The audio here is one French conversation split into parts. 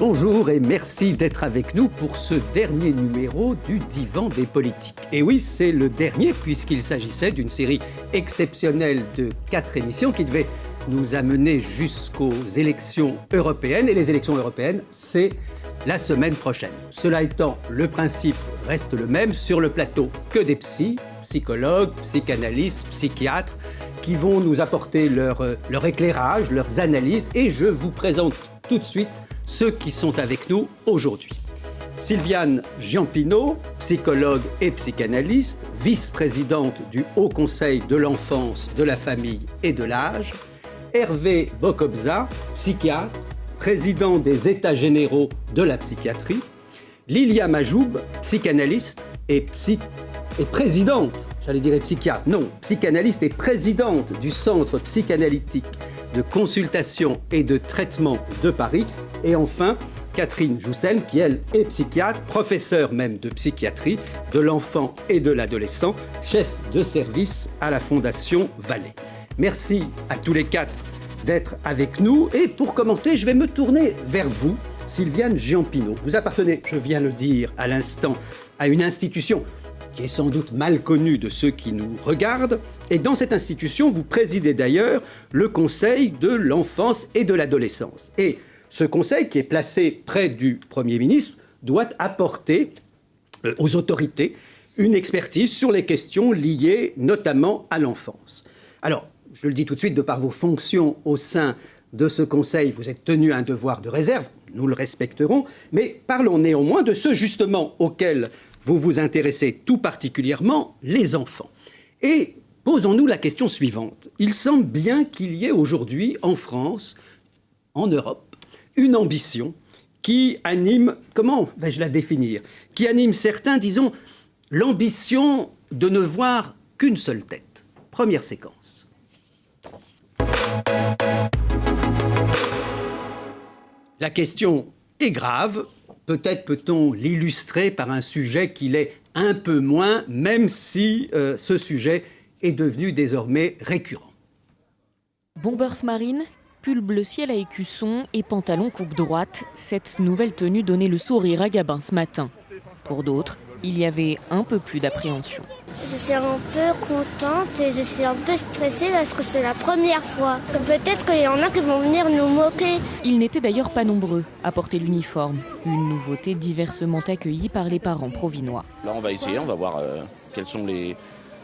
Bonjour et merci d'être avec nous pour ce dernier numéro du Divan des politiques. Et oui, c'est le dernier puisqu'il s'agissait d'une série exceptionnelle de 4 émissions qui devait nous amener jusqu'aux élections européennes. Et les élections européennes, c'est la semaine prochaine. Cela étant, le principe reste le même sur le plateau. Que des psychologues, psychanalystes, psychiatres qui vont nous apporter leur éclairage, leurs analyses. Et je vous présente tout de suite ceux qui sont avec nous aujourd'hui. Sylviane Giampino, psychologue et psychanalyste, vice-présidente du Haut Conseil de l'enfance, de la famille et de l'âge. Hervé Bokobza, psychiatre, président des États généraux de la psychiatrie. Lilia Majoub, psychanalyste et présidente, j'allais dire psychiatre, non, psychanalyste et présidente du Centre psychanalytique de consultation et de traitement de Paris. Et enfin, Catherine Joussen, qui elle est psychiatre, professeure même de psychiatrie de l'enfant et de l'adolescent, chef de service à la Fondation Vallée. Merci à tous les 4 d'être avec nous. Et pour commencer, je vais me tourner vers vous, Sylviane Giampino. Vous appartenez, je viens le dire à l'instant, à une institution qui est sans doute mal connue de ceux qui nous regardent. Et dans cette institution, vous présidez d'ailleurs le Conseil de l'enfance et de l'adolescence. Et ce conseil, qui est placé près du Premier ministre, doit apporter aux autorités une expertise sur les questions liées notamment à l'enfance. Alors, je le dis tout de suite, de par vos fonctions au sein de ce conseil, vous êtes tenu à un devoir de réserve, nous le respecterons, mais parlons néanmoins de ceux justement auxquels vous vous intéressez tout particulièrement, les enfants. Et posons-nous la question suivante. Il semble bien qu'il y ait aujourd'hui en France, en Europe, une ambition qui anime, comment vais-je la définir, qui anime certains, disons, l'ambition de ne voir qu'une seule tête. Première séquence. La question est grave. Peut-être peut-on l'illustrer par un sujet qui l'est un peu moins, même si ce sujet est devenu désormais récurrent. Bombers Marine, pull bleu ciel à écusson et pantalon coupe droite, cette nouvelle tenue donnait le sourire à Gabin ce matin. Pour d'autres, il y avait un peu plus d'appréhension. Je suis un peu contente et je suis un peu stressée parce que c'est la première fois. Peut-être qu'il y en a qui vont venir nous moquer. Ils n'étaient d'ailleurs pas nombreux à porter l'uniforme. Une nouveauté diversement accueillie par les parents provinois. Là, on va essayer, on va voir quels sont les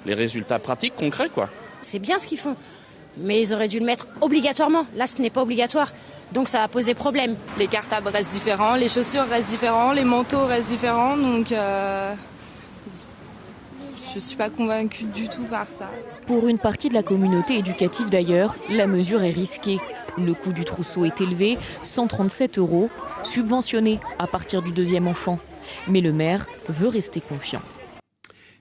résultats pratiques, concrets, quoi. C'est bien ce qu'ils font, mais ils auraient dû le mettre obligatoirement. Là, ce n'est pas obligatoire, donc ça va poser problème. Les cartables restent différents, les chaussures restent différents, les manteaux restent différents, donc je ne suis pas convaincue du tout par ça. Pour une partie de la communauté éducative d'ailleurs, la mesure est risquée. Le coût du trousseau est élevé, 137 €, subventionné à partir du 2e enfant. Mais le maire veut rester confiant.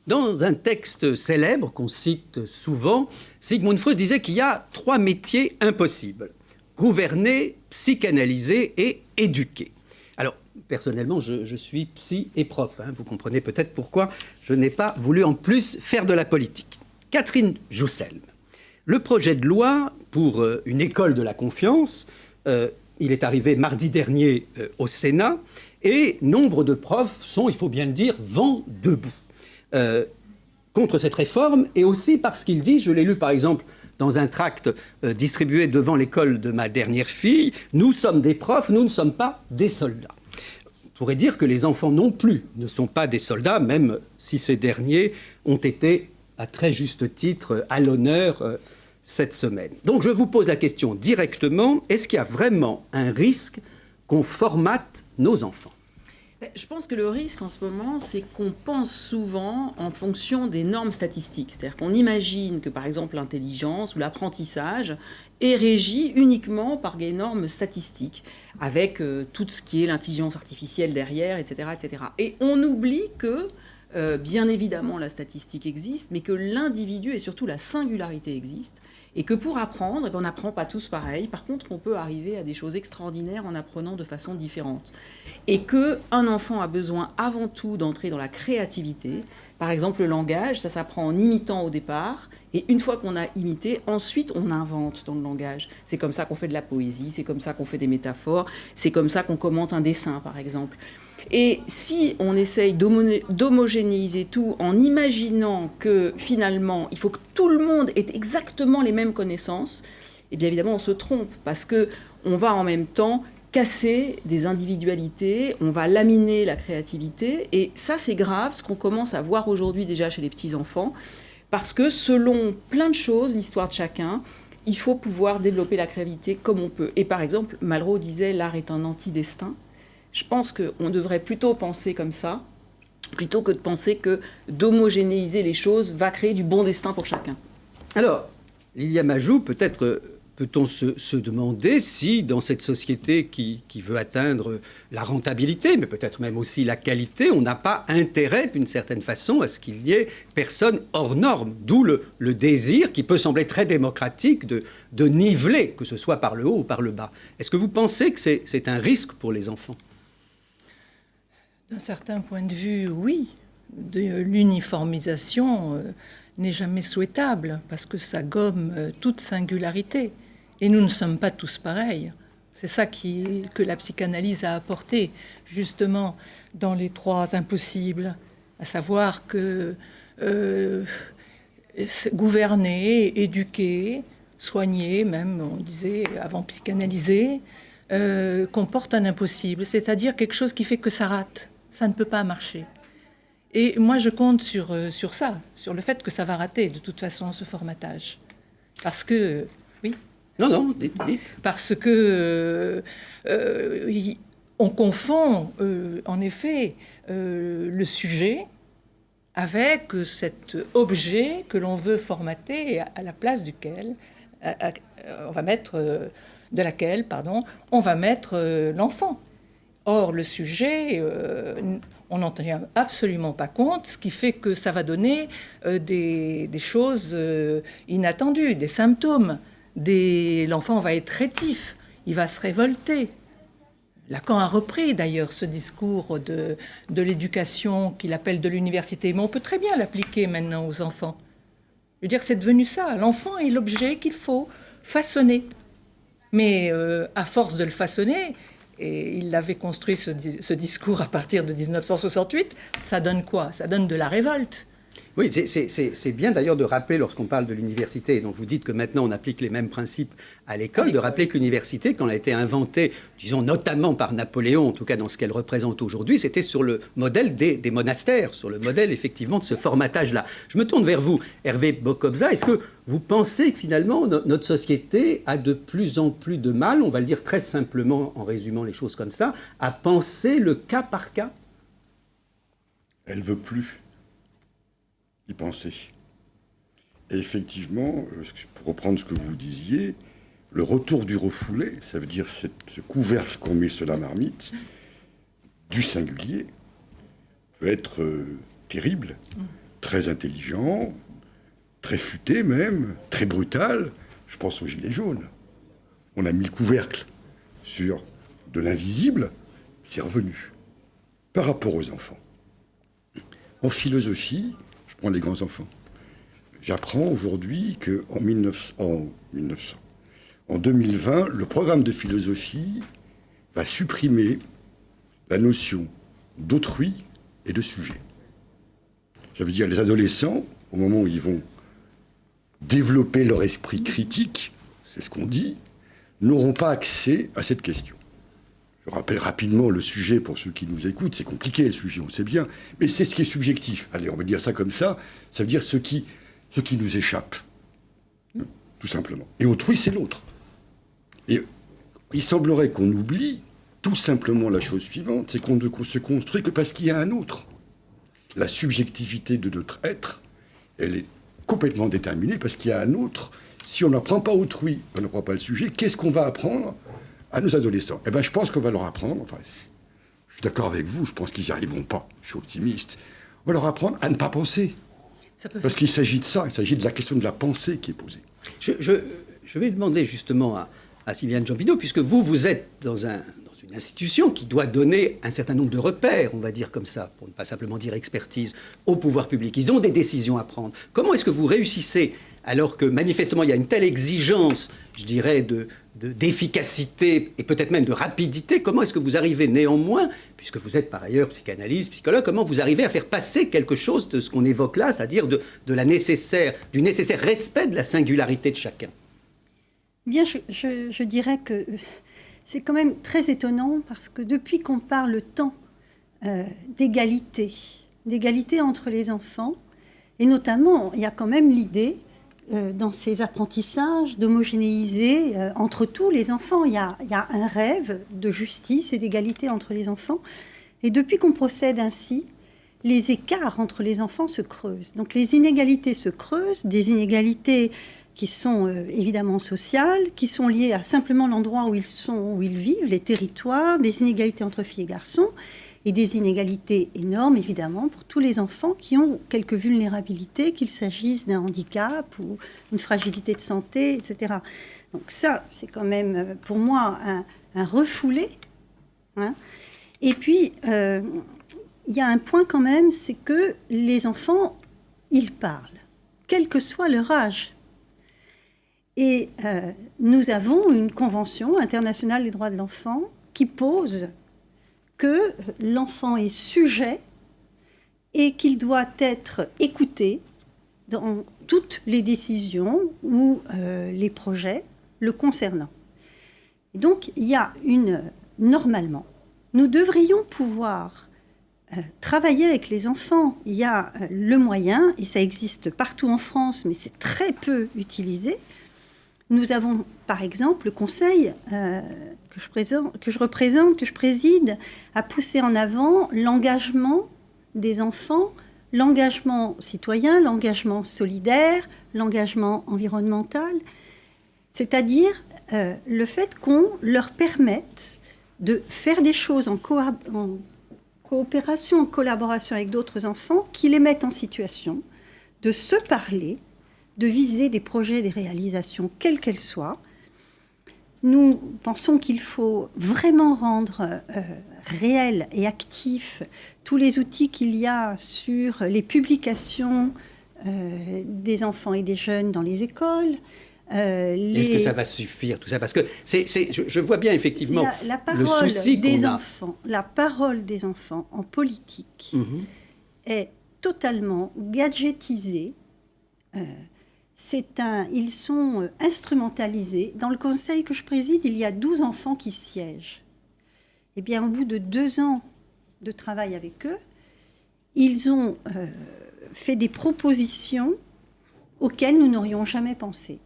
Dans un texte célèbre qu'on cite souvent, Sigmund Freud disait qu'il y a 3 métiers impossibles. Gouverner, psychanalyser et éduquer. Alors, personnellement, je suis psy et prof. Vous comprenez peut-être pourquoi je n'ai pas voulu en plus faire de la politique. Catherine Joussen, le projet de loi pour une école de la confiance, il est arrivé mardi dernier au Sénat et nombre de profs sont, il faut bien le dire, vent debout. Contre cette réforme et aussi parce qu'il dit, je l'ai lu par exemple dans un tract distribué devant l'école de ma dernière fille, nous sommes des profs, nous ne sommes pas des soldats. On pourrait dire que les enfants non plus ne sont pas des soldats, même si ces derniers ont été à très juste titre à l'honneur cette semaine. Donc je vous pose la question directement, est-ce qu'il y a vraiment un risque qu'on formate nos enfants ? Je pense que le risque en ce moment, c'est qu'on pense souvent en fonction des normes statistiques. C'est-à-dire qu'on imagine que, par exemple, l'intelligence ou l'apprentissage est régi uniquement par des normes statistiques, avec tout ce qui est l'intelligence artificielle derrière, etc., etc. Et on oublie que, bien évidemment, la statistique existe, mais que l'individu et surtout la singularité existent. Et que pour apprendre, on n'apprend pas tous pareil. Par contre, on peut arriver à des choses extraordinaires en apprenant de façon différente. Et qu'un enfant a besoin avant tout d'entrer dans la créativité. Par exemple, le langage, ça s'apprend en imitant au départ. Et une fois qu'on a imité, ensuite on invente dans le langage. C'est comme ça qu'on fait de la poésie, c'est comme ça qu'on fait des métaphores, c'est comme ça qu'on commente un dessin, par exemple. Et si on essaye d'homogénéiser tout en imaginant que finalement il faut que tout le monde ait exactement les mêmes connaissances, eh bien évidemment on se trompe, parce qu'on va en même temps casser des individualités, on va laminer la créativité, et ça c'est grave, ce qu'on commence à voir aujourd'hui déjà chez les petits-enfants, parce que selon plein de choses, l'histoire de chacun, il faut pouvoir développer la créativité comme on peut. Et par exemple, Malraux disait « l'art est un antidestin ». Je pense qu'on devrait plutôt penser comme ça, plutôt que de penser que d'homogénéiser les choses va créer du bon destin pour chacun. Alors, Lilia Majou, peut-être peut-on se demander si, dans cette société qui veut atteindre la rentabilité, mais peut-être même aussi la qualité, on n'a pas intérêt, d'une certaine façon, à ce qu'il y ait personne hors norme, d'où le désir, qui peut sembler très démocratique, de niveler, que ce soit par le haut ou par le bas. Est-ce que vous pensez que c'est un risque pour les enfants ? D'un certain point de vue, oui. De l'uniformisation n'est jamais souhaitable parce que ça gomme toute singularité. Et nous ne sommes pas tous pareils. C'est ça que la psychanalyse a apporté, justement, dans les 3 impossibles, à savoir que gouverner, éduquer, soigner, même, on disait avant psychanalyser, comporte un impossible, c'est-à-dire quelque chose qui fait que ça rate. Ça ne peut pas marcher. Et moi, je compte sur ça, sur le fait que ça va rater, de toute façon, ce formatage. Parce que... Oui ? Non, dites. Parce que on confond, en effet, le sujet avec cet objet que l'on veut formater, à la place duquel on va mettre l'enfant. Or, le sujet, on n'en tient absolument pas compte, ce qui fait que ça va donner des choses inattendues, des symptômes. L'enfant va être rétif, il va se révolter. Lacan a repris d'ailleurs ce discours de l'éducation qu'il appelle de l'université, mais on peut très bien l'appliquer maintenant aux enfants. Je veux dire, c'est devenu ça. L'enfant est l'objet qu'il faut façonner. Mais à force de le façonner... Et il avait construit ce discours à partir de 1968. Ça donne quoi ? Ça donne de la révolte. Oui, c'est bien d'ailleurs de rappeler, lorsqu'on parle de l'université, donc vous dites que maintenant on applique les mêmes principes à l'école, de rappeler que l'université, quand elle a été inventée, disons notamment par Napoléon, en tout cas dans ce qu'elle représente aujourd'hui, c'était sur le modèle des monastères, sur le modèle effectivement de ce formatage-là. Je me tourne vers vous, Hervé Bokobza. Est-ce que vous pensez que finalement notre société a de plus en plus de mal, on va le dire très simplement en résumant les choses comme ça, à penser le cas par cas ? Elle veut plus y penser. Et effectivement, pour reprendre ce que vous disiez, le retour du refoulé, ça veut dire ce couvercle qu'on met sur la marmite, du singulier, peut être terrible, très intelligent, très futé même, très brutal. Je pense aux Gilets jaunes. On a mis le couvercle sur de l'invisible, c'est revenu. Par rapport aux enfants. En philosophie, je prends les grands enfants. J'apprends aujourd'hui qu'en 2020, le programme de philosophie va supprimer la notion d'autrui et de sujet. Ça veut dire les adolescents, au moment où ils vont développer leur esprit critique, c'est ce qu'on dit, n'auront pas accès à cette question. Je rappelle rapidement le sujet pour ceux qui nous écoutent. C'est compliqué le sujet, on sait bien. Mais c'est ce qui est subjectif. Allez, on va dire ça comme ça. Ça veut dire ce qui nous échappe. Tout simplement. Et autrui, c'est l'autre. Et il semblerait qu'on oublie tout simplement la chose suivante. C'est qu'on ne se construit que parce qu'il y a un autre. La subjectivité de notre être, elle est complètement déterminée parce qu'il y a un autre. Si on n'apprend pas autrui, on n'apprend pas le sujet, qu'est-ce qu'on va apprendre à nos adolescents? Eh bien, je pense qu'on va leur apprendre, enfin, je suis d'accord avec vous, je pense qu'ils n'y arriveront pas, je suis optimiste. On va leur apprendre à ne pas penser. Parce qu'il s'agit de ça, il s'agit de la question de la pensée qui est posée. Je vais demander justement à Sylviane Jampineau, puisque vous êtes dans une institution qui doit donner un certain nombre de repères, on va dire comme ça, pour ne pas simplement dire expertise, au pouvoir public. Ils ont des décisions à prendre. Comment est-ce que vous réussissez alors que manifestement il y a une telle exigence, je dirais, d'efficacité et peut-être même de rapidité. Comment est-ce que vous arrivez néanmoins, puisque vous êtes par ailleurs psychanalyste, psychologue, comment vous arrivez à faire passer quelque chose de ce qu'on évoque là, c'est-à-dire du nécessaire respect de la singularité de chacun? Bien, je dirais que c'est quand même très étonnant parce que depuis qu'on parle tant d'égalité entre les enfants, et notamment il y a quand même l'idée dans ces apprentissages d'homogénéiser entre tous les enfants. Il y a un rêve de justice et d'égalité entre les enfants. Et depuis qu'on procède ainsi, les écarts entre les enfants se creusent. Donc les inégalités se creusent, des inégalités qui sont évidemment sociales, qui sont liées à simplement l'endroit où ils vivent, les territoires, des inégalités entre filles et garçons, et des inégalités énormes, évidemment, pour tous les enfants qui ont quelques vulnérabilités, qu'il s'agisse d'un handicap ou une fragilité de santé, etc. Donc ça, c'est quand même, pour moi, un refoulé. Hein. Et puis, il y a un point quand même, c'est que les enfants, ils parlent, quel que soit leur âge. Et nous avons une convention internationale des droits de l'enfant qui pose que l'enfant est sujet et qu'il doit être écouté dans toutes les décisions ou les projets le concernant. Et donc, il y a normalement, nous devrions pouvoir travailler avec les enfants. Il y a le moyen, et ça existe partout en France, mais c'est très peu utilisé. Nous avons, par exemple, le conseil que je préside, à pousser en avant l'engagement des enfants, l'engagement citoyen, l'engagement solidaire, l'engagement environnemental, c'est-à-dire le fait qu'on leur permette de faire des choses en coopération, en collaboration avec d'autres enfants qui les mettent en situation de se parler, de viser des projets, des réalisations, quelles qu'elles soient. Nous pensons qu'il faut vraiment rendre réels et actifs tous les outils qu'il y a sur les publications des enfants et des jeunes dans les écoles. Est-ce que ça va suffire, tout ça? Parce que je vois bien effectivement la parole le souci des qu'on a. Enfants, la parole des enfants en politique est totalement gadgetisée. Ils sont instrumentalisés. Dans le conseil que je préside, il y a 12 enfants qui siègent. Eh bien, au bout de 2 ans de travail avec eux, ils ont fait des propositions auxquelles nous n'aurions jamais pensé.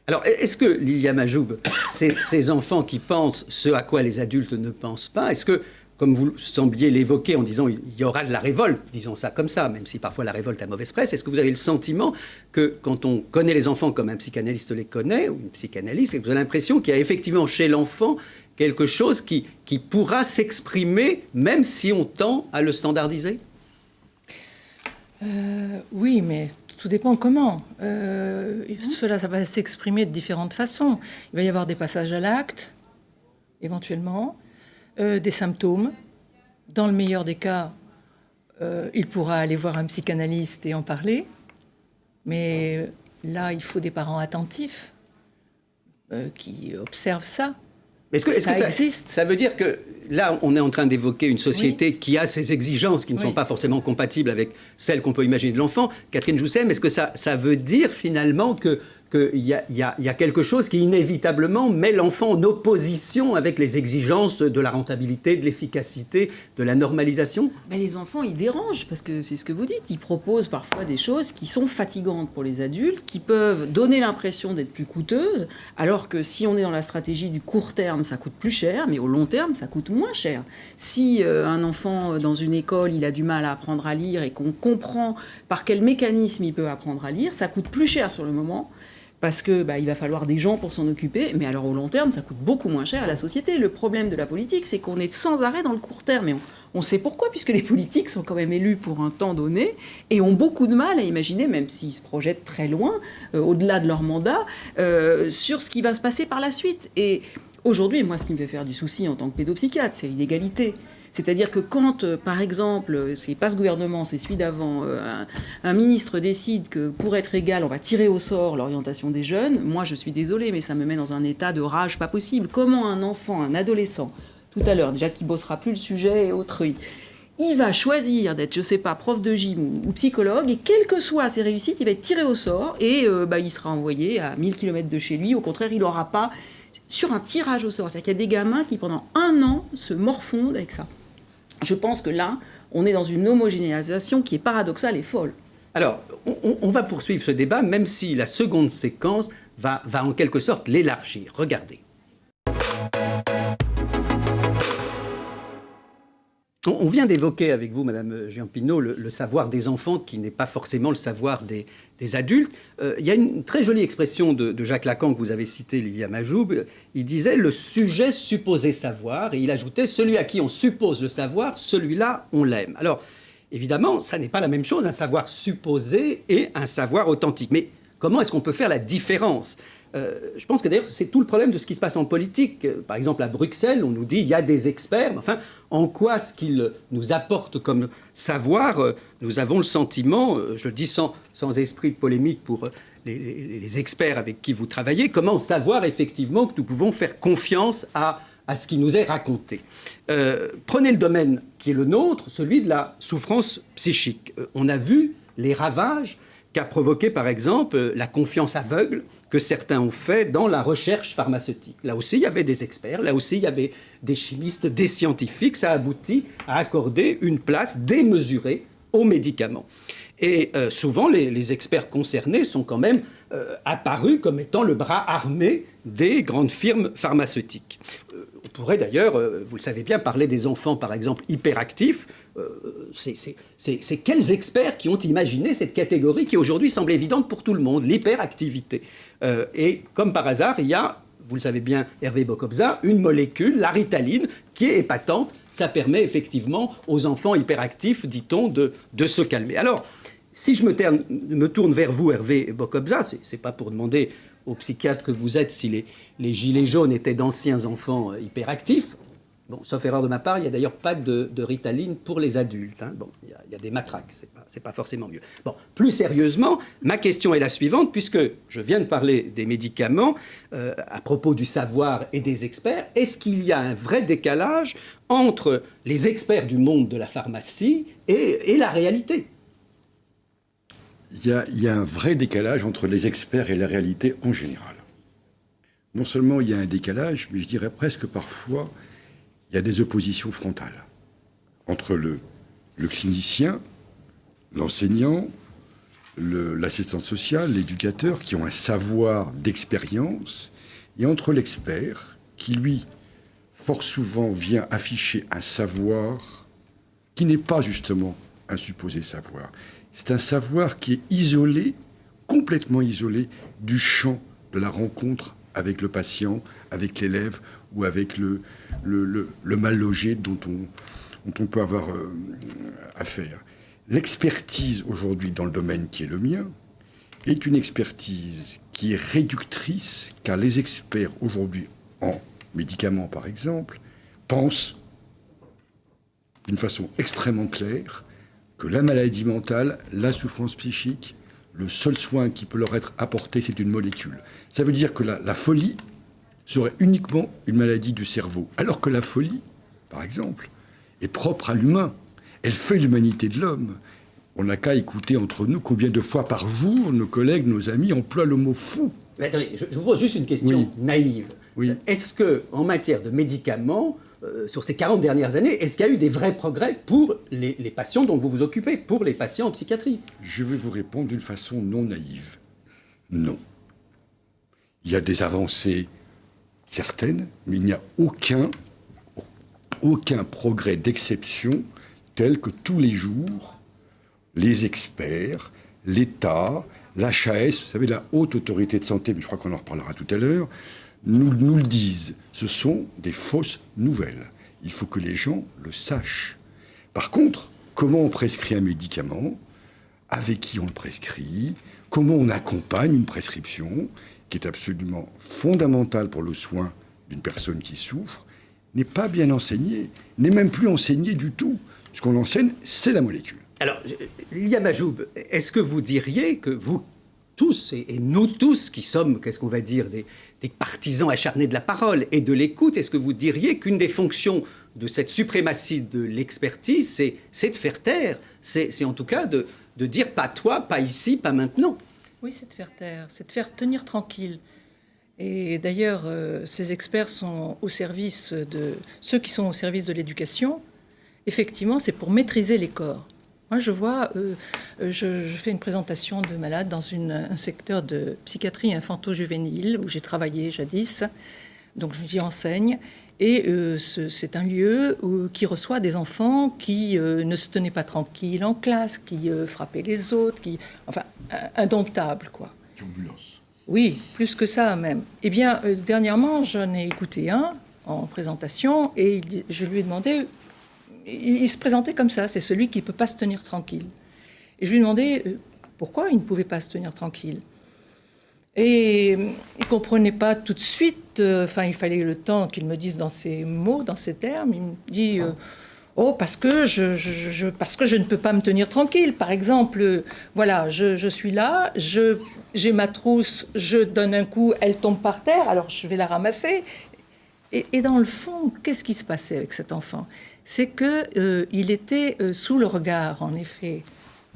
Alors, est-ce que, Lilia Majoub, ces enfants qui pensent ce à quoi les adultes ne pensent pas, est-ce que, comme vous sembliez l'évoquer en disant il y aura de la révolte, disons ça comme ça, même si parfois la révolte a mauvaise presse, est-ce que vous avez le sentiment que quand on connaît les enfants comme un psychanalyste les connaît, ou une psychanalyste, vous avez l'impression qu'il y a effectivement chez l'enfant quelque chose qui pourra s'exprimer même si on tend à le standardiser? Oui, mais tout dépend comment. Ça va s'exprimer de différentes façons. Il va y avoir des passages à l'acte, éventuellement, des symptômes. Dans le meilleur des cas, il pourra aller voir un psychanalyste et en parler. Mais là, il faut des parents attentifs qui observent ça. Est-ce que ça existe? Ça veut dire que là, on est en train d'évoquer une société qui a ses exigences qui ne sont pas forcément compatibles avec celles qu'on peut imaginer de l'enfant. Catherine Joussem, est-ce que ça veut dire finalement qu'il y a quelque chose qui inévitablement met l'enfant en opposition avec les exigences de la rentabilité, de l'efficacité, de la normalisation? Les enfants, ils dérangent, parce que c'est ce que vous dites. Ils proposent parfois des choses qui sont fatigantes pour les adultes, qui peuvent donner l'impression d'être plus coûteuses, alors que si on est dans la stratégie du court terme, ça coûte plus cher, mais au long terme, ça coûte moins cher. Si un enfant dans une école, il a du mal à apprendre à lire et qu'on comprend par quel mécanisme il peut apprendre à lire, ça coûte plus cher sur le moment, parce que il va falloir des gens pour s'en occuper, mais alors au long terme, ça coûte beaucoup moins cher à la société. Le problème de la politique, c'est qu'on est sans arrêt dans le court terme, et on sait pourquoi, puisque les politiques sont quand même élus pour un temps donné, et ont beaucoup de mal à imaginer, même s'ils se projettent très loin, au-delà de leur mandat, sur ce qui va se passer par la suite. Et aujourd'hui, moi, ce qui me fait faire du souci en tant que pédopsychiatre, c'est l'inégalité. C'est-à-dire que quand, par exemple, c'est pas ce gouvernement, c'est celui d'avant, un ministre décide que pour être égal, on va tirer au sort l'orientation des jeunes, moi je suis désolée, mais ça me met dans un état de rage pas possible. Comment un enfant, un adolescent, tout à l'heure, déjà qui bossera plus le sujet et autrui, il va choisir d'être, je sais pas, prof de gym ou psychologue, et quelles que soient ses réussites, il va être tiré au sort, et il sera envoyé à 1000 km de chez lui. Au contraire, il n'aura pas sur un tirage au sort. C'est-à-dire qu'il y a des gamins qui, pendant 1 an, se morfondent avec ça. Je pense que là, on est dans une homogénéisation qui est paradoxale et folle. Alors, on va poursuivre ce débat, même si la seconde séquence va en quelque sorte l'élargir. Regardez. On vient d'évoquer avec vous, Madame Giampino, le savoir des enfants qui n'est pas forcément le savoir des adultes. Il y a une très jolie expression de Jacques Lacan que vous avez citée, Lydia Majoub. Il disait « le sujet supposé savoir » et il ajoutait « celui à qui on suppose le savoir, celui-là, on l'aime ». Alors, évidemment, ça n'est pas la même chose, un savoir supposé et un savoir authentique. Mais comment est-ce qu'on peut faire la différence ? Je pense que d'ailleurs c'est tout le problème de ce qui se passe en politique. Par exemple à Bruxelles, on nous dit il y a des experts, mais enfin en quoi ce qu'ils nous apportent comme savoir, nous avons le sentiment, je le dis sans esprit de polémique pour les experts avec qui vous travaillez, comment savoir effectivement que nous pouvons faire confiance à ce qui nous est raconté. Prenez le domaine qui est le nôtre, celui de la souffrance psychique. On a vu les ravages qu'a provoqué par exemple la confiance aveugle que certains ont fait dans la recherche pharmaceutique. Là aussi, il y avait des experts, là aussi, il y avait des chimistes, des scientifiques. Ça aboutit à accorder une place démesurée aux médicaments. Et souvent, les experts concernés sont quand même apparus comme étant le bras armé des grandes firmes pharmaceutiques. On pourrait d'ailleurs, vous le savez bien, parler des enfants, par exemple, hyperactifs. C'est quels experts qui ont imaginé cette catégorie qui aujourd'hui semble évidente pour tout le monde, l'hyperactivité. Et comme par hasard, il y a, vous le savez bien, Hervé Bokobza, une molécule, la ritaline, qui est épatante. Ça permet effectivement aux enfants hyperactifs, dit-on, de se calmer. Alors, si je me tourne vers vous, Hervé Bokobza, c'est pas pour demander au psychiatre que vous êtes si les gilets jaunes étaient d'anciens enfants hyperactifs. Bon, sauf erreur de ma part, il n'y a d'ailleurs pas de ritaline pour les adultes. Hein. Bon, il y a des matraques, c'est pas forcément mieux. Bon, plus sérieusement, ma question est la suivante, puisque je viens de parler des médicaments, à propos du savoir et des experts, est-ce qu'il y a un vrai décalage entre les experts du monde de la pharmacie et la réalité ? Il y a un vrai décalage entre les experts et la réalité en général. Non seulement il y a un décalage, mais je dirais presque parfois, il y a des oppositions frontales entre le clinicien, l'enseignant, l'assistante sociale, l'éducateur, qui ont un savoir d'expérience, et entre l'expert, qui, lui, fort souvent vient afficher un savoir qui n'est pas justement un supposé savoir. C'est un savoir qui est isolé, complètement isolé, du champ de la rencontre avec le patient, avec l'élève ou avec le mal logé dont on peut avoir affaire. L'expertise aujourd'hui dans le domaine qui est le mien est une expertise qui est réductrice, car les experts aujourd'hui en médicaments par exemple pensent d'une façon extrêmement claire que la maladie mentale, la souffrance psychique, le seul soin qui peut leur être apporté, c'est une molécule. Ça veut dire que la folie serait uniquement une maladie du cerveau. Alors que la folie, par exemple, est propre à l'humain. Elle fait l'humanité de l'homme. On n'a qu'à écouter entre nous combien de fois par jour nos collègues, nos amis emploient le mot fou. Mais attendez, je vous pose juste une question naïve. Oui. Est-ce qu'en matière de médicaments, sur ces 40 dernières années, est-ce qu'il y a eu des vrais progrès pour les patients dont vous vous occupez, pour les patients en psychiatrie ? Je vais vous répondre d'une façon non naïve. Non. Il y a des avancées certaines, mais il n'y a aucun progrès d'exception tel que tous les jours, les experts, l'État, l'HAS, vous savez, la Haute Autorité de Santé, mais je crois qu'on en reparlera tout à l'heure, nous le disent. Ce sont des fausses nouvelles. Il faut que les gens le sachent. Par contre, comment on prescrit un médicament, avec qui on le prescrit, comment on accompagne une prescription, qui est absolument fondamentale pour le soin d'une personne qui souffre, n'est pas bien enseigné, n'est même plus enseigné du tout. Ce qu'on enseigne, c'est la molécule. Alors, Liam Ajoub, est-ce que vous diriez que vous tous, et nous tous qui sommes, qu'est-ce qu'on va dire, des partisans acharnés de la parole et de l'écoute, est-ce que vous diriez qu'une des fonctions de cette suprématie de l'expertise, c'est de faire taire, c'est en tout cas de dire pas toi, pas ici, pas maintenant? Oui, c'est de faire taire, c'est de faire tenir tranquille. Et d'ailleurs, ces experts sont au service de ceux qui sont au service de l'éducation. Effectivement, c'est pour maîtriser les corps. Moi, je vois, je fais une présentation de malades dans un secteur de psychiatrie infanto-juvénile où j'ai travaillé jadis, donc j'y enseigne. Et c'est un lieu qui reçoit des enfants qui ne se tenaient pas tranquilles en classe, qui frappaient les autres, enfin, indomptables, quoi. Turbulence. Oui, plus que ça même. Eh bien, dernièrement, j'en ai écouté un en présentation et je lui ai demandé... Il se présentait comme ça, c'est celui qui ne peut pas se tenir tranquille. Et je lui ai demandé pourquoi il ne pouvait pas se tenir tranquille. Et il ne comprenait pas tout de suite, il fallait le temps qu'il me dise dans ses mots, dans ses termes. Il me dit parce que je ne peux pas me tenir tranquille. Par exemple, voilà, je suis là, j'ai ma trousse, je donne un coup, elle tombe par terre, alors je vais la ramasser. Et dans le fond, qu'est-ce qui se passait avec cet enfant ? C'est qu'il était sous le regard, en effet,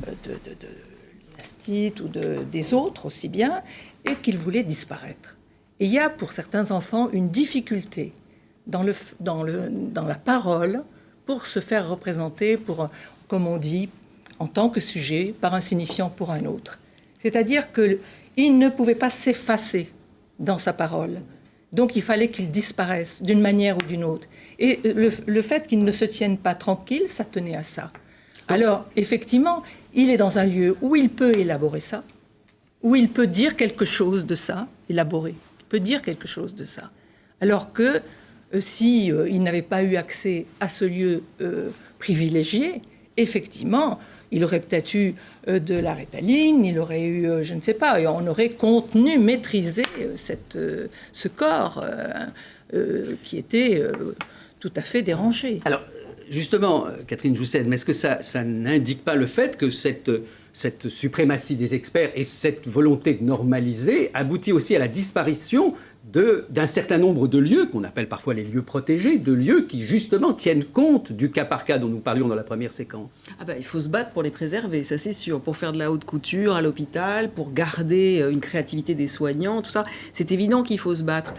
de l'astite ou des autres aussi bien, et qu'il voulait disparaître. Et il y a pour certains enfants une difficulté dans la parole pour se faire représenter, comme on dit, en tant que sujet, par un signifiant pour un autre. C'est-à-dire qu'il ne pouvait pas s'effacer dans sa parole. Donc il fallait qu'il disparaisse d'une manière ou d'une autre. Et le fait qu'il ne se tienne pas tranquille, ça tenait à ça. Alors, effectivement, il est dans un lieu où il peut élaborer ça, où il peut dire quelque chose de ça, élaborer. Il peut dire quelque chose de ça. Alors que si il n'avait pas eu accès à ce lieu privilégié, effectivement, il aurait peut-être eu de la Ritaline, il aurait eu, je ne sais pas, et on aurait contenu, maîtrisé ce corps qui était tout à fait dérangé. Alors, justement, Catherine Joussen, mais est-ce que ça n'indique pas le fait que cette suprématie des experts et cette volonté de normaliser aboutit aussi à la disparition d'un certain nombre de lieux, qu'on appelle parfois les lieux protégés, de lieux qui justement tiennent compte du cas par cas dont nous parlions dans la première séquence? Il faut se battre pour les préserver, ça c'est sûr, pour faire de la haute couture à l'hôpital, pour garder une créativité des soignants, tout ça, c'est évident qu'il faut se battre.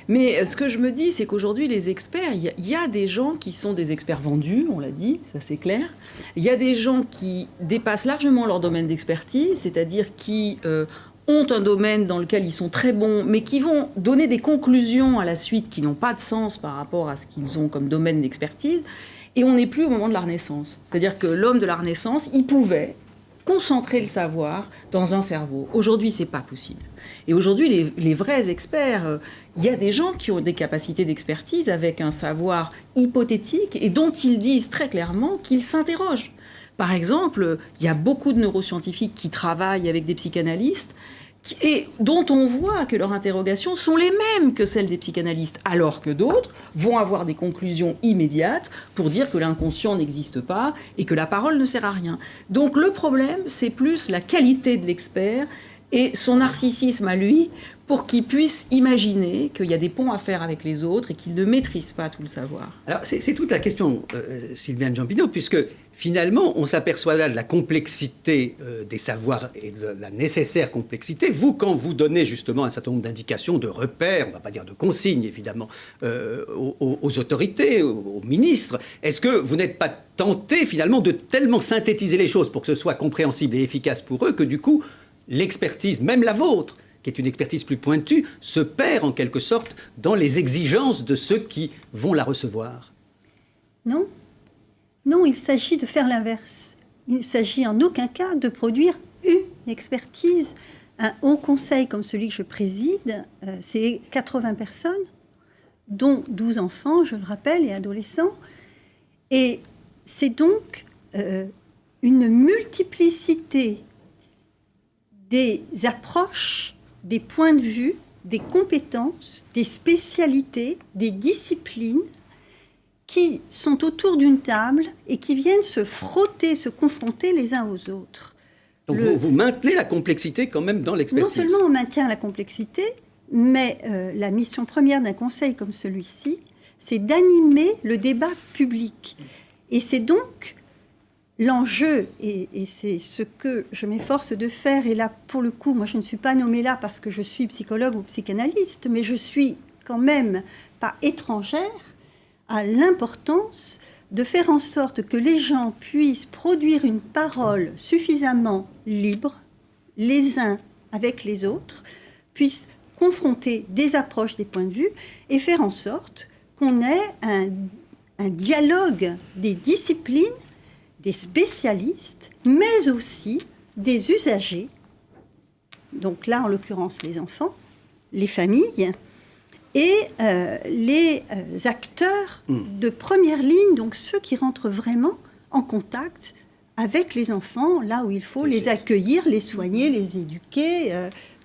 Mais ce que je me dis, c'est qu'aujourd'hui, les experts, il y a des gens qui sont des experts vendus, on l'a dit, ça c'est clair. Il y a des gens qui dépassent largement leur domaine d'expertise, c'est-à-dire qui ont un domaine dans lequel ils sont très bons, mais qui vont donner des conclusions à la suite qui n'ont pas de sens par rapport à ce qu'ils ont comme domaine d'expertise. Et on n'est plus au moment de la Renaissance. C'est-à-dire que l'homme de la Renaissance, il pouvait concentrer le savoir dans un cerveau. Aujourd'hui, c'est pas possible. Et aujourd'hui, les vrais experts, il y a des gens qui ont des capacités d'expertise avec un savoir hypothétique et dont ils disent très clairement qu'ils s'interrogent. Par exemple, il y a beaucoup de neuroscientifiques qui travaillent avec des psychanalystes et dont on voit que leurs interrogations sont les mêmes que celles des psychanalystes, alors que d'autres vont avoir des conclusions immédiates pour dire que l'inconscient n'existe pas et que la parole ne sert à rien. Donc le problème, c'est plus la qualité de l'expert et son narcissisme à lui, pour qu'il puisse imaginer qu'il y a des ponts à faire avec les autres et qu'il ne maîtrise pas tout le savoir. Alors, c'est toute la question, Sylviane Giampineau, puisque finalement, on s'aperçoit là de la complexité des savoirs et de la nécessaire complexité. Vous, quand vous donnez justement un certain nombre d'indications, de repères, on ne va pas dire de consignes, évidemment, aux autorités, aux ministres, est-ce que vous n'êtes pas tenté, finalement, de tellement synthétiser les choses pour que ce soit compréhensible et efficace pour eux, que du coup, l'expertise, même la vôtre, qui est une expertise plus pointue, se perd en quelque sorte dans les exigences de ceux qui vont la recevoir? Non. Non, il s'agit de faire l'inverse. Il ne s'agit en aucun cas de produire une expertise. Un haut conseil comme celui que je préside, c'est 80 personnes, dont 12 enfants, je le rappelle, et adolescents. Et c'est donc une multiplicité des approches, des points de vue, des compétences, des spécialités, des disciplines qui sont autour d'une table et qui viennent se frotter, se confronter les uns aux autres. Donc vous maintenez la complexité quand même dans l'expertise. Non seulement on maintient la complexité, mais la mission première d'un conseil comme celui-ci, c'est d'animer le débat public. Et c'est donc l'enjeu, et c'est ce que je m'efforce de faire, et là, pour le coup, moi je ne suis pas nommée là parce que je suis psychologue ou psychanalyste, mais je suis quand même pas étrangère à l'importance de faire en sorte que les gens puissent produire une parole suffisamment libre, les uns avec les autres, puissent confronter des approches, des points de vue, et faire en sorte qu'on ait un dialogue des disciplines, des spécialistes, mais aussi des usagers. Donc là, en l'occurrence, les enfants, les familles et les acteurs de première ligne, donc ceux qui rentrent vraiment en contact avec les enfants, là où il faut les accueillir, les soigner, les éduquer,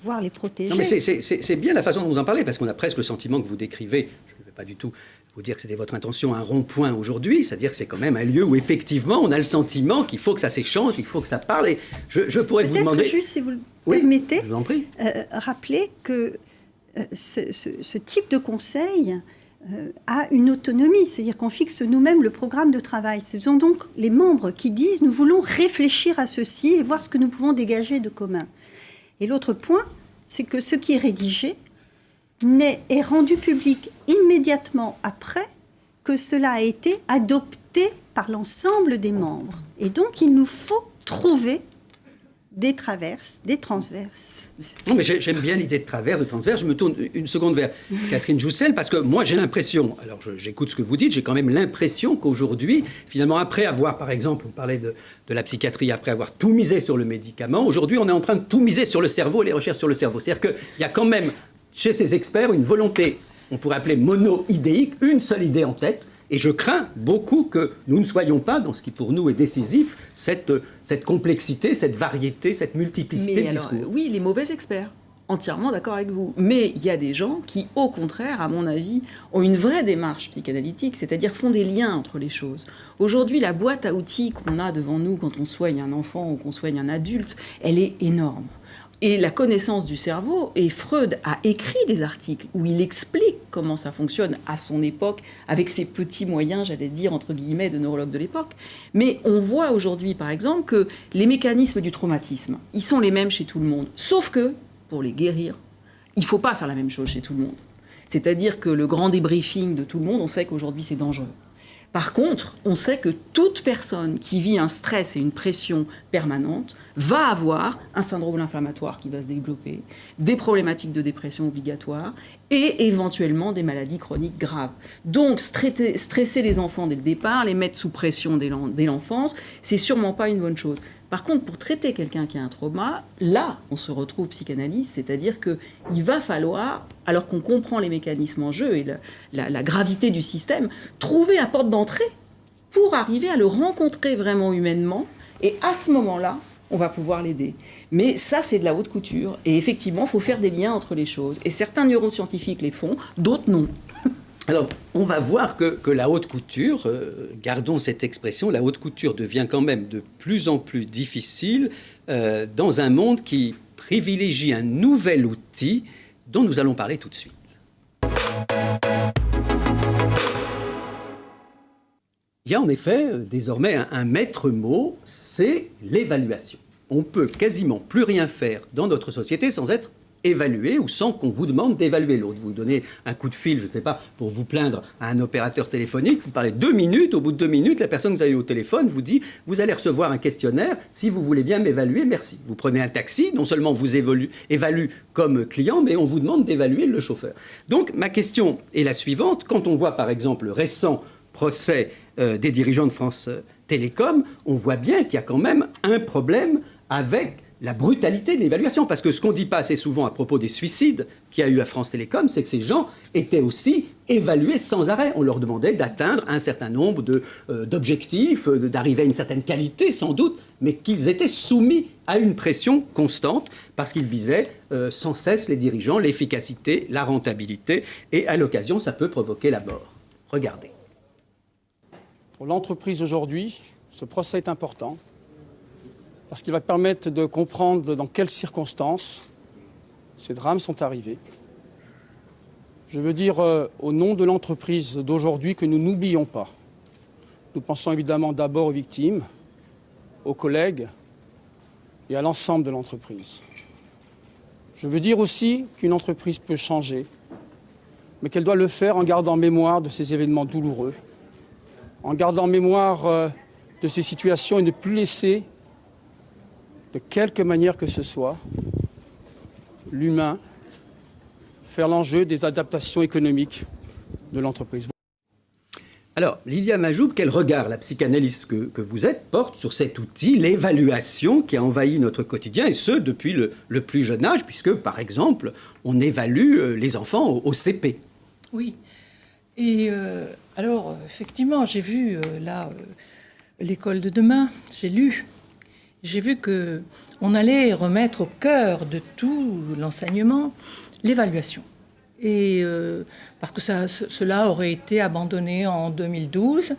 voire les protéger. Non, mais c'est bien la façon dont vous en parlez, parce qu'on a presque le sentiment que vous décrivez, je ne vais pas du tout vous dire que c'était votre intention, un rond-point aujourd'hui, c'est-à-dire que c'est quand même un lieu où effectivement on a le sentiment qu'il faut que ça s'échange, il faut que ça parle. Et je pourrais vous demander... Peut-être juste, si vous le permettez, je vous en prie. Rappeler que ce type de conseil a une autonomie, c'est-à-dire qu'on fixe nous-mêmes le programme de travail. Ce sont donc les membres qui disent « nous voulons réfléchir à ceci et voir ce que nous pouvons dégager de commun ». Et l'autre point, c'est que ce qui est rédigé est rendu public immédiatement après que cela a été adopté par l'ensemble des membres. Et donc, il nous faut trouver des traverses, des transverses. Non, mais j'aime bien l'idée de traverse, de transverse. Je me tourne une seconde vers Catherine Joussel, parce que moi, j'ai l'impression, alors j'écoute ce que vous dites, j'ai quand même l'impression qu'aujourd'hui, finalement, après avoir, par exemple, on parlait de la psychiatrie, après avoir tout misé sur le médicament, aujourd'hui, on est en train de tout miser sur le cerveau et les recherches sur le cerveau. C'est-à-dire qu'il y a quand même, chez ces experts, une volonté, on pourrait appeler mono-idéique, une seule idée en tête. Et je crains beaucoup que nous ne soyons pas, dans ce qui pour nous est décisif, cette complexité, cette variété, cette multiplicité de discours. Oui, les mauvais experts, entièrement d'accord avec vous. Mais il y a des gens qui, au contraire, à mon avis, ont une vraie démarche psychanalytique, c'est-à-dire font des liens entre les choses. Aujourd'hui, la boîte à outils qu'on a devant nous quand on soigne un enfant ou qu'on soigne un adulte, elle est énorme. Et la connaissance du cerveau, et Freud a écrit des articles où il explique comment ça fonctionne à son époque, avec ses petits moyens, j'allais dire, entre guillemets, de neurologue de l'époque. Mais on voit aujourd'hui, par exemple, que les mécanismes du traumatisme, ils sont les mêmes chez tout le monde. Sauf que, pour les guérir, il ne faut pas faire la même chose chez tout le monde. C'est-à-dire que le grand débriefing de tout le monde, on sait qu'aujourd'hui, c'est dangereux. Par contre, on sait que toute personne qui vit un stress et une pression permanente va avoir un syndrome inflammatoire qui va se développer, des problématiques de dépression obligatoires et éventuellement des maladies chroniques graves. Donc, stresser les enfants dès le départ, les mettre sous pression dès l'enfance, c'est sûrement pas une bonne chose. Par contre, pour traiter quelqu'un qui a un trauma, là, on se retrouve psychanalyste, c'est-à-dire qu'il va falloir, alors qu'on comprend les mécanismes en jeu et la gravité du système, trouver la porte d'entrée pour arriver à le rencontrer vraiment humainement. Et à ce moment-là, on va pouvoir l'aider. Mais ça, c'est de la haute couture. Et effectivement, il faut faire des liens entre les choses. Et certains neuroscientifiques les font, d'autres non. Alors, on va voir que la haute couture, gardons cette expression, la haute couture devient quand même de plus en plus difficile dans un monde qui privilégie un nouvel outil dont nous allons parler tout de suite. Il y a en effet désormais un maître mot, c'est l'évaluation. On ne peut quasiment plus rien faire dans notre société sans être évaluer ou sans qu'on vous demande d'évaluer l'autre. Vous donnez un coup de fil, je ne sais pas, pour vous plaindre à un opérateur téléphonique, vous parlez 2 minutes, au bout de 2 minutes, la personne que vous avez au téléphone vous dit « Vous allez recevoir un questionnaire, si vous voulez bien m'évaluer, merci ». Vous prenez un taxi, non seulement vous évalue comme client, mais on vous demande d'évaluer le chauffeur. Donc ma question est la suivante. Quand on voit par exemple le récent procès des dirigeants de France Télécom, on voit bien qu'il y a quand même un problème avec la brutalité de l'évaluation. Parce que ce qu'on ne dit pas assez souvent à propos des suicides qu'il y a eu à France Télécom, c'est que ces gens étaient aussi évalués sans arrêt. On leur demandait d'atteindre un certain nombre d'objectifs, d'arriver à une certaine qualité sans doute, mais qu'ils étaient soumis à une pression constante parce qu'ils visaient sans cesse les dirigeants, l'efficacité, la rentabilité, et à l'occasion, ça peut provoquer la mort. Regardez. Pour l'entreprise aujourd'hui, ce procès est important parce qu'il va permettre de comprendre dans quelles circonstances ces drames sont arrivés. Je veux dire au nom de l'entreprise d'aujourd'hui que nous n'oublions pas. Nous pensons évidemment d'abord aux victimes, aux collègues et à l'ensemble de l'entreprise. Je veux dire aussi qu'une entreprise peut changer, mais qu'elle doit le faire en gardant mémoire de ces événements douloureux, en gardant mémoire de ces situations et ne plus laisser, de quelque manière que ce soit, l'humain faire l'enjeu des adaptations économiques de l'entreprise. Alors, Lilia Majoub, quel regard la psychanalyste que vous êtes porte sur cet outil, l'évaluation qui a envahi notre quotidien, et ce, depuis le plus jeune âge, puisque, par exemple, on évalue les enfants au CP. Oui. Et alors, effectivement, j'ai vu, l'école de demain, j'ai lu. J'ai vu qu'on allait remettre au cœur de tout l'enseignement l'évaluation. Et parce que cela aurait été abandonné en 2012,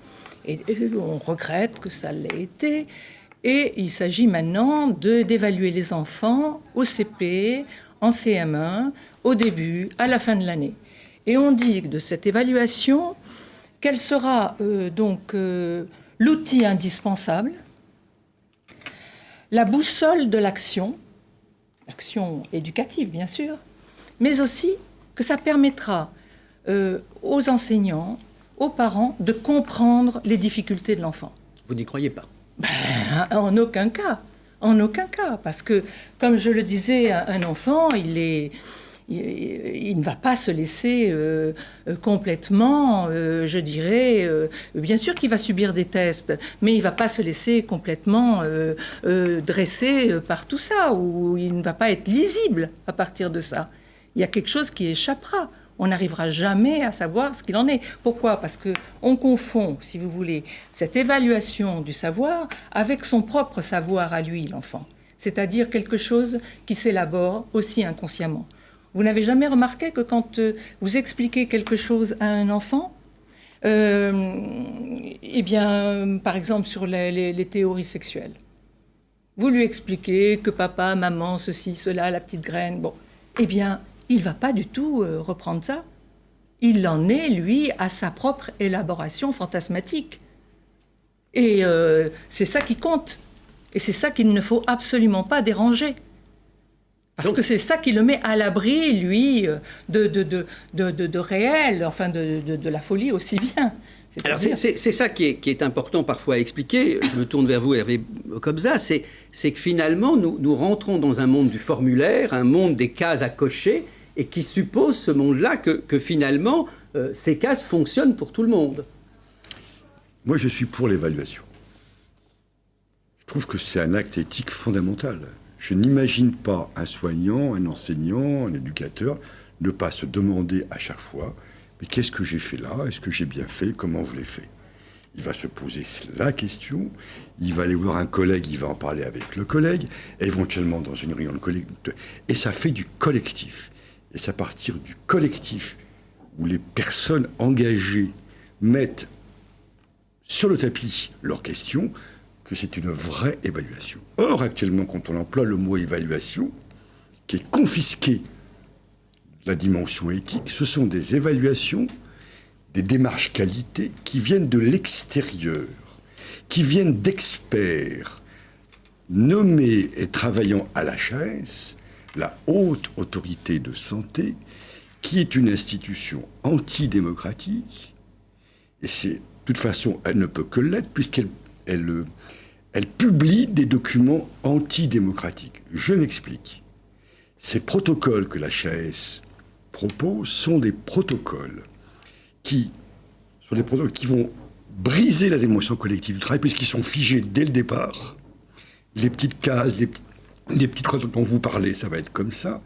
et on regrette que ça l'ait été. Et il s'agit maintenant d'évaluer les enfants au CP, en CM1, au début, à la fin de l'année. Et on dit de cette évaluation qu'elle sera l'outil indispensable, la boussole de l'action éducative bien sûr, mais aussi que ça permettra aux enseignants, aux parents de comprendre les difficultés de l'enfant. Vous n'y croyez pas? En aucun cas, parce que, comme je le disais, un enfant, il ne va pas se laisser complètement, je dirais, bien sûr qu'il va subir des tests, mais il ne va pas se laisser complètement dresser par tout ça, ou il ne va pas être lisible à partir de ça. Il y a quelque chose qui échappera. On n'arrivera jamais à savoir ce qu'il en est. Pourquoi? Parce qu'on confond, si vous voulez, cette évaluation du savoir avec son propre savoir à lui, l'enfant. C'est-à-dire quelque chose qui s'élabore aussi inconsciemment. Vous n'avez jamais remarqué que quand vous expliquez quelque chose à un enfant, eh bien, par exemple sur les théories sexuelles, vous lui expliquez que papa, maman, ceci, cela, la petite graine, bon, eh bien, il ne va pas du tout reprendre ça. Il en est, lui, à sa propre élaboration fantasmatique. Et c'est ça qui compte. Et c'est ça qu'il ne faut absolument pas déranger. Parce que c'est ça qui le met à l'abri, lui, de réel, enfin de la folie aussi bien. Alors c'est ça qui est important parfois à expliquer. Je me tourne vers vous, Hervé Kobza. C'est que finalement, nous rentrons dans un monde du formulaire, un monde des cases à cocher, et qui suppose ce monde-là que finalement, ces cases fonctionnent pour tout le monde. Moi, je suis pour l'évaluation. Je trouve que c'est un acte éthique fondamental. Je n'imagine pas un soignant, un enseignant, un éducateur ne pas se demander à chaque fois « Mais qu'est-ce que j'ai fait là? Est-ce que j'ai bien fait? Comment je l'ai fait ?» Il va se poser la question, il va aller voir un collègue, il va en parler avec le collègue, éventuellement dans une réunion de collègue. Et ça fait du collectif. Et c'est à partir du collectif où les personnes engagées mettent sur le tapis leurs questions que c'est une vraie évaluation. Or, actuellement, quand on emploie le mot évaluation, qui est confisqué de la dimension éthique, ce sont des évaluations, des démarches qualité qui viennent de l'extérieur, qui viennent d'experts nommés et travaillant à l'HAS, la haute autorité de santé, qui est une institution antidémocratique, et c'est, de toute façon, elle ne peut que l'être, puisqu'elle publie des documents antidémocratiques. Je m'explique. Ces protocoles que la HAS propose sont des protocoles qui vont briser la dimension collective du travail, puisqu'ils sont figés dès le départ. Les petites cases, les petites choses dont vous parlez, ça va être comme ça.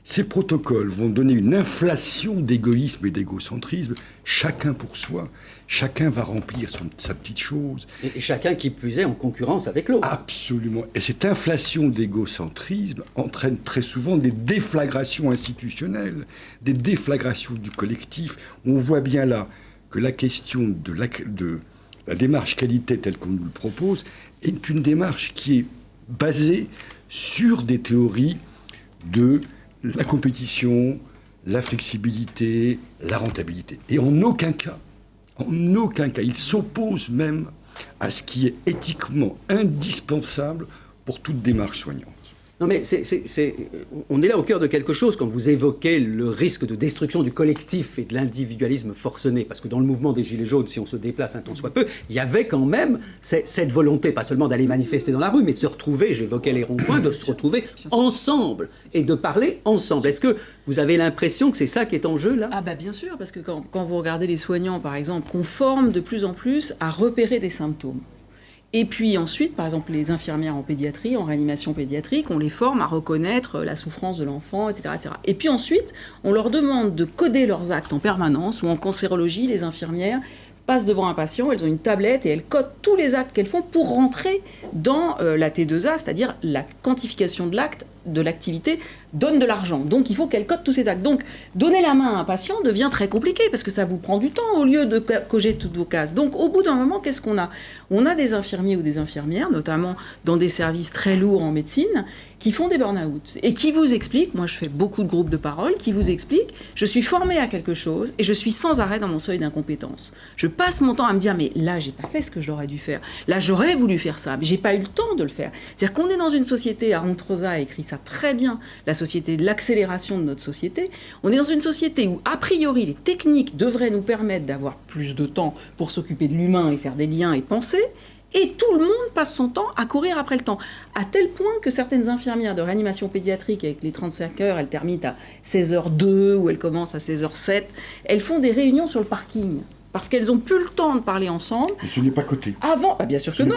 Ces protocoles vont donner une inflation d'égoïsme et d'égocentrisme, chacun pour soi. Chacun va remplir sa petite chose. Et chacun qui plus est en concurrence avec l'autre. Absolument. Et cette inflation d'égocentrisme entraîne très souvent des déflagrations institutionnelles, des déflagrations du collectif. On voit bien là que la question de la démarche qualité telle qu'on nous le propose est une démarche qui est basée sur des théories de la compétition, la flexibilité, la rentabilité. Et en aucun cas, il s'oppose même à ce qui est éthiquement indispensable pour toute démarche soignante. Non mais on est là au cœur de quelque chose quand vous évoquez le risque de destruction du collectif et de l'individualisme forcené. Parce que dans le mouvement des Gilets jaunes, si on se déplace un tant soit peu, il y avait quand même cette volonté, pas seulement d'aller manifester dans la rue, mais de se retrouver, j'évoquais les ronds-points, de se retrouver ensemble et de parler ensemble. Est-ce que vous avez l'impression que c'est ça qui est en jeu là ? Ah bah bien sûr, parce que quand vous regardez les soignants par exemple, qu'on forme de plus en plus à repérer des symptômes. Et puis ensuite, par exemple, les infirmières en pédiatrie, en réanimation pédiatrique, on les forme à reconnaître la souffrance de l'enfant, etc., etc. Et puis ensuite, on leur demande de coder leurs actes en permanence, ou en cancérologie, les infirmières passent devant un patient, elles ont une tablette et elles codent tous les actes qu'elles font pour rentrer dans la T2A, c'est-à-dire la quantification de l'acte, de l'activité, donne de l'argent. Donc il faut qu'elle code tous ces actes. Donc donner la main à un patient devient très compliqué parce que ça vous prend du temps au lieu de coger toutes vos cases. Donc au bout d'un moment, qu'est-ce qu'on a ? On a des infirmiers ou des infirmières, notamment dans des services très lourds en médecine, qui font des burn-out et qui vous expliquent, moi je fais beaucoup de groupes de parole, qui vous expliquent, je suis formé à quelque chose et je suis sans arrêt dans mon seuil d'incompétence. Je passe mon temps à me dire, mais là j'ai pas fait ce que j'aurais dû faire. Là j'aurais voulu faire ça, mais j'ai pas eu le temps de le faire. C'est-à-dire qu'on est dans une société, Arnold Rosa a écrit ça très bien, la société de l'accélération de notre société. On est dans une société où, a priori, les techniques devraient nous permettre d'avoir plus de temps pour s'occuper de l'humain et faire des liens et penser. Et tout le monde passe son temps à courir après le temps. À tel point que certaines infirmières de réanimation pédiatrique, avec les 35 heures, elles terminent à 16h02 ou elles commencent à 16h07, elles font des réunions sur le parking. Parce qu'elles n'ont plus le temps de parler ensemble. Et ce n'est pas coté. Bien sûr que non.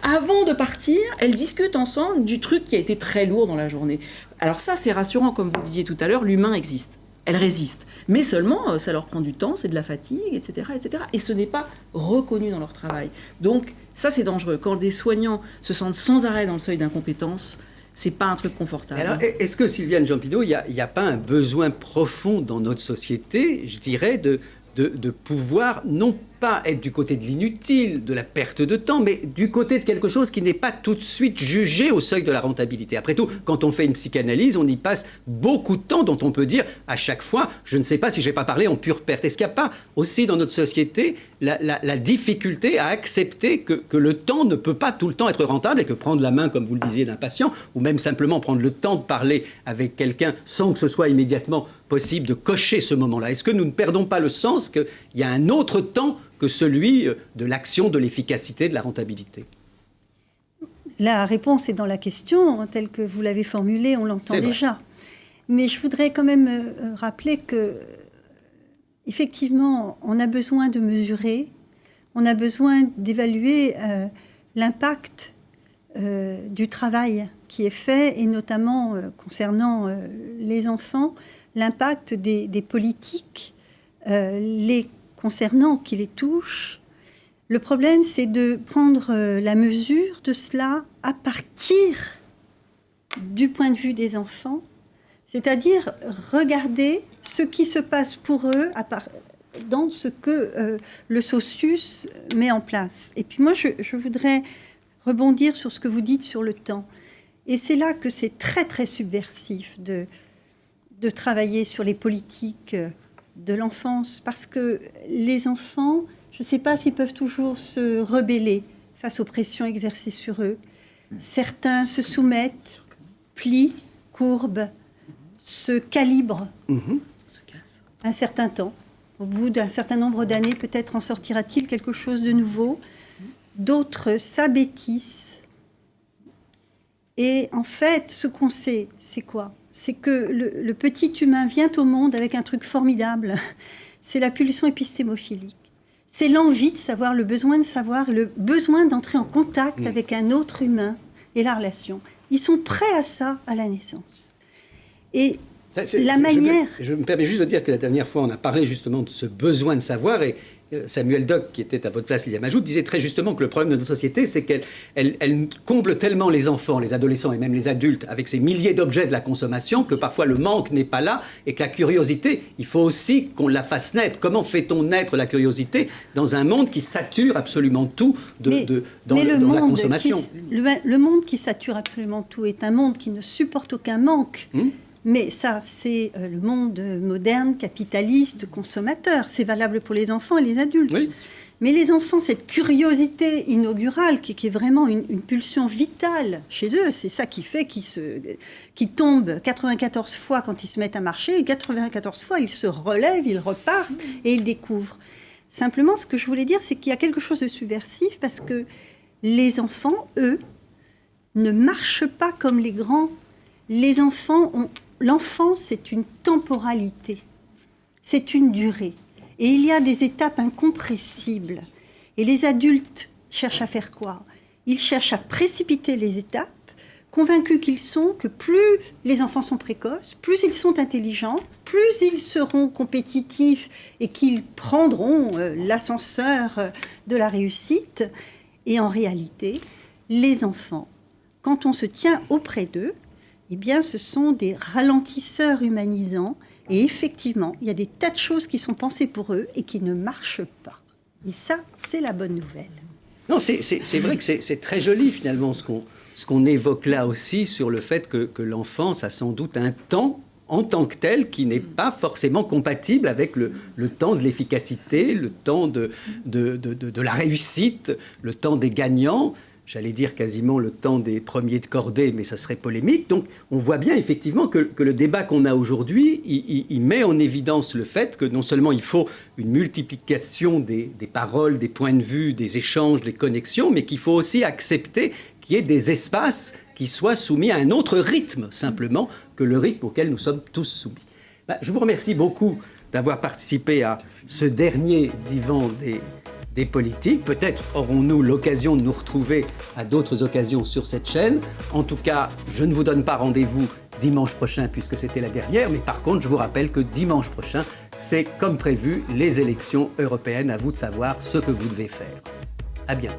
Avant de partir, elles discutent ensemble du truc qui a été très lourd dans la journée. Alors ça, c'est rassurant, comme vous disiez tout à l'heure, l'humain existe. Elle résiste. Mais seulement, ça leur prend du temps, c'est de la fatigue, etc., etc. Et ce n'est pas reconnu dans leur travail. Donc ça, c'est dangereux. Quand des soignants se sentent sans arrêt dans le seuil d'incompétence, c'est pas un truc confortable. Alors, est-ce que, Sylviane Jampinot, il n'y a pas un besoin profond dans notre société, je dirais, de pouvoir non pas être du côté de l'inutile, de la perte de temps, mais du côté de quelque chose qui n'est pas tout de suite jugé au seuil de la rentabilité. Après tout, quand on fait une psychanalyse, on y passe beaucoup de temps dont on peut dire à chaque fois, je ne sais pas si je n'ai pas parlé en pure perte. Est-ce qu'il n'y a pas aussi dans notre société la difficulté à accepter que le temps ne peut pas tout le temps être rentable et que prendre la main, comme vous le disiez, d'un patient, ou même simplement prendre le temps de parler avec quelqu'un sans que ce soit immédiatement possible de cocher ce moment-là. Est-ce que nous ne perdons pas le sens qu'il y a un autre temps que celui de l'action, de l'efficacité, de la rentabilité? La réponse est dans la question, telle que vous l'avez formulée, on l'entend déjà. Mais je voudrais quand même rappeler que, effectivement, on a besoin de mesurer, on a besoin d'évaluer l'impact du travail qui est fait, et notamment concernant les enfants, l'impact des politiques, les concernant, qui les touchent. Le problème, c'est de prendre la mesure de cela à partir du point de vue des enfants, c'est-à-dire regarder ce qui se passe pour eux dans ce que le SOSUS met en place. Et puis moi, je voudrais rebondir sur ce que vous dites sur le temps. Et c'est là que c'est très, très subversif de travailler sur les politiques de l'enfance, parce que les enfants, je ne sais pas s'ils peuvent toujours se rebeller face aux pressions exercées sur eux. Certains se soumettent, plient, courbent, se calibrent un certain temps. Au bout d'un certain nombre d'années, peut-être en sortira-t-il quelque chose de nouveau. D'autres s'abêtissent. Et en fait, ce qu'on sait, c'est quoi ? C'est que le petit humain vient au monde avec un truc formidable. C'est la pulsion épistémophilique. C'est l'envie de savoir, le besoin de savoir, et le besoin d'entrer en contact avec un autre humain et la relation. Ils sont prêts à ça à la naissance. Et la manière... Je me permets juste de dire que la dernière fois, on a parlé justement de ce besoin de savoir, et Samuel Dock, qui était à votre place, Liliane Majout, disait très justement que le problème de notre société, c'est qu'elle comble tellement les enfants, les adolescents et même les adultes avec ces milliers d'objets de la consommation que parfois le manque n'est pas là et que la curiosité, il faut aussi qu'on la fasse naître. Comment fait-on naître la curiosité dans un monde qui sature absolument tout dans la consommation? Le monde qui sature absolument tout est un monde qui ne supporte aucun manque. Mais ça, c'est le monde moderne, capitaliste, consommateur. C'est valable pour les enfants et les adultes. Oui. Mais les enfants, cette curiosité inaugurale qui est vraiment une pulsion vitale chez eux, c'est ça qui fait qu'ils tombent 94 fois quand ils se mettent à marcher, et 94 fois, ils se relèvent, ils repartent et ils découvrent. Simplement, ce que je voulais dire, c'est qu'il y a quelque chose de subversif parce que les enfants, eux, ne marchent pas comme les grands. Les enfants ont... L'enfance, c'est une temporalité, c'est une durée. Et il y a des étapes incompressibles. Et les adultes cherchent à faire quoi? Ils cherchent à précipiter les étapes, convaincus qu'ils sont que plus les enfants sont précoces, plus ils sont intelligents, plus ils seront compétitifs et qu'ils prendront l'ascenseur de la réussite. Et en réalité, les enfants, quand on se tient auprès d'eux, eh bien, ce sont des ralentisseurs humanisants. Et effectivement, il y a des tas de choses qui sont pensées pour eux et qui ne marchent pas. Et ça, c'est la bonne nouvelle. Non, c'est vrai que c'est très joli, finalement, ce qu'on évoque là aussi sur le fait que l'enfance a sans doute un temps, en tant que tel, qui n'est pas forcément compatible avec le temps de l'efficacité, le temps de la réussite, le temps des gagnants. J'allais dire quasiment le temps des premiers de cordée, mais ça serait polémique. Donc on voit bien effectivement que le débat qu'on a aujourd'hui, il met en évidence le fait que non seulement il faut une multiplication des paroles, des points de vue, des échanges, des connexions, mais qu'il faut aussi accepter qu'il y ait des espaces qui soient soumis à un autre rythme, simplement, que le rythme auquel nous sommes tous soumis. Je vous remercie beaucoup d'avoir participé à ce dernier divan des politiques. Peut-être aurons-nous l'occasion de nous retrouver à d'autres occasions sur cette chaîne. En tout cas, je ne vous donne pas rendez-vous dimanche prochain puisque c'était la dernière, mais par contre, je vous rappelle que dimanche prochain, c'est comme prévu les élections européennes. À vous de savoir ce que vous devez faire. À bientôt.